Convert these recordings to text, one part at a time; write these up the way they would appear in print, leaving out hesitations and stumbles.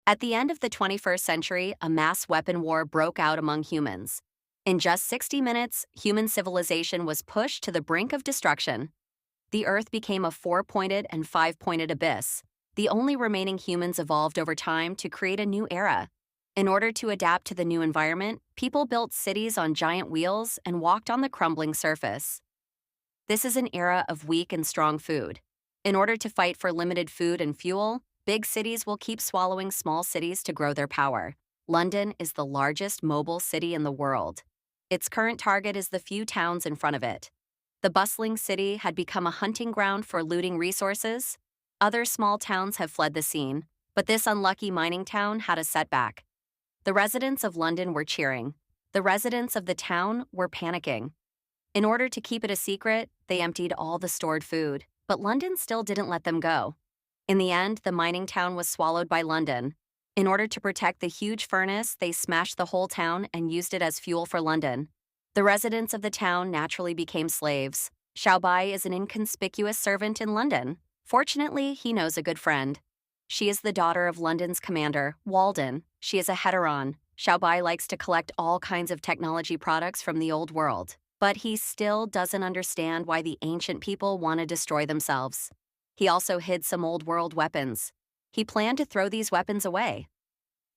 At the end of the 21st century, a mass weapon war broke out among humans. In just 60 minutes, human civilization was pushed to the brink of destruction. The Earth became a four-pointed and five-pointed abyss. The only remaining humans evolved over time to create a new era. In order to adapt to the new environment, people built cities on giant wheels and walked on the crumbling surface. This is an era of weak and strong food. In order to fight for limited food and fuel, big cities will keep swallowing small cities to grow their power. London is the largest mobile city in the world. Its current target is the few towns in front of it. The bustling city had become a hunting ground for looting resources. Other small towns have fled the scene, but this unlucky mining town had a setback. The residents of London were cheering. The residents of the town were panicking. In order to keep it a secret, they emptied all the stored food, but London still didn't let them go. In the end, the mining town was swallowed by London. In order to protect the huge furnace, they smashed the whole town and used it as fuel for London. The residents of the town naturally became slaves. Xiao Bai is an inconspicuous servant in London. Fortunately, he knows a good friend. She is the daughter of London's commander, Walden. She is a Heteron. Xiao Bai likes to collect all kinds of technology products from the old world. But he still doesn't understand why the ancient people want to destroy themselves. He also hid some old world weapons. He planned to throw these weapons away.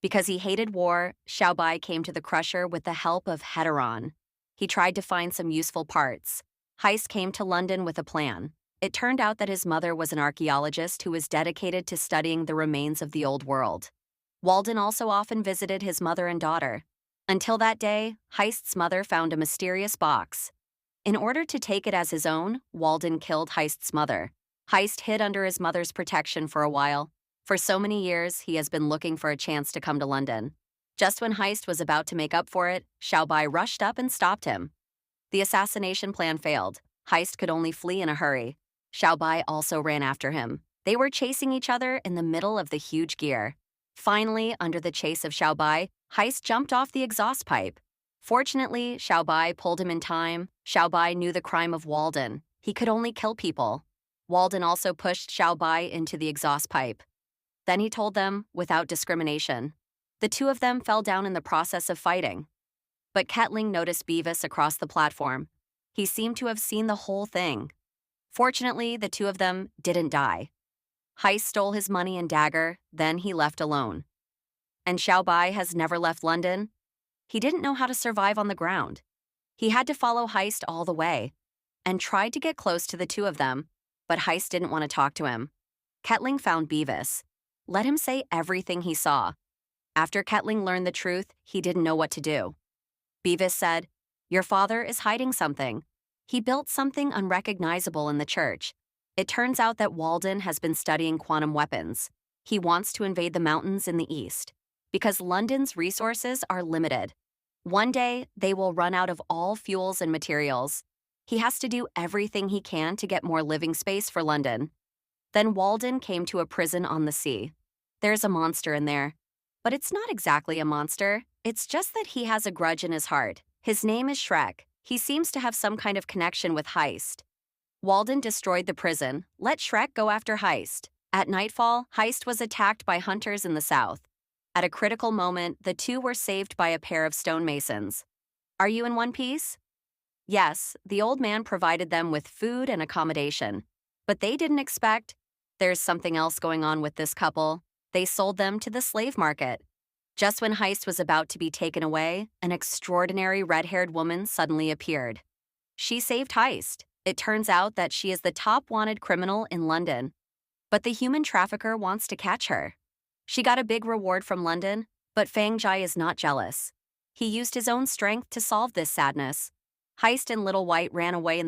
Because he hated war, Xiao Bai came to the Crusher with the help of Heteron. He tried to find some useful parts. Heist came to London with a plan. It turned out that his mother was an archaeologist who was dedicated to studying the remains of the old world. Walden also often visited his mother and daughter. Until that day, Heist's mother found a mysterious box. In order to take it as his own, Walden killed Heist's mother. Heist hid under his mother's protection for a while. For so many years, he has been looking for a chance to come to London. Just when Heist was about to make up for it, Xiao Bai rushed up and stopped him. The assassination plan failed. Heist could only flee in a hurry. Xiao Bai also ran after him. They were chasing each other in the middle of the huge gear. Finally, under the chase of Xiao Bai, Heist jumped off the exhaust pipe. Fortunately, Xiao Bai pulled him in time. Xiao Bai knew the crime of Walden. He could only kill people. Walden also pushed Xiao Bai into the exhaust pipe. Then he told them, without discrimination. The two of them fell down in the process of fighting. But Ketling noticed Beavis across the platform. He seemed to have seen the whole thing. Fortunately, the two of them didn't die. Heist stole his money and dagger, then he left alone. And Xiao Bai has never left London. He didn't know how to survive on the ground. He had to follow Heist all the way, and tried to get close to the two of them, but Heist didn't want to talk to him. Ketling found Beavis. Let him say everything he saw. After Ketling learned the truth, he didn't know what to do. Beavis said, "Your father is hiding something. He built something unrecognizable in the church. It turns out that Walden has been studying quantum weapons. He wants to invade the mountains in the east. Because London's resources are limited. One day, they will run out of all fuels and materials. He has to do everything he can to get more living space for London." Then Walden came to a prison on the sea. There's a monster in there. But it's not exactly a monster. It's just that he has a grudge in his heart. His name is Shrek. He seems to have some kind of connection with Heist. Walden destroyed the prison. Let Shrek go after Heist. At nightfall, Heist was attacked by hunters in the south. At a critical moment, the two were saved by a pair of stonemasons. Are you in one piece? Yes, the old man provided them with food and accommodation. But they didn't expect. There's something else going on with this couple. They sold them to the slave market. Just when Heist was about to be taken away, an extraordinary red-haired woman suddenly appeared. She saved Heist. It turns out that she is the top wanted criminal in London. But the human trafficker wants to catch her. She got a big reward from London, but Fang Jai is not jealous. He used his own strength to solve this sadness. Heist and Little White ran away in the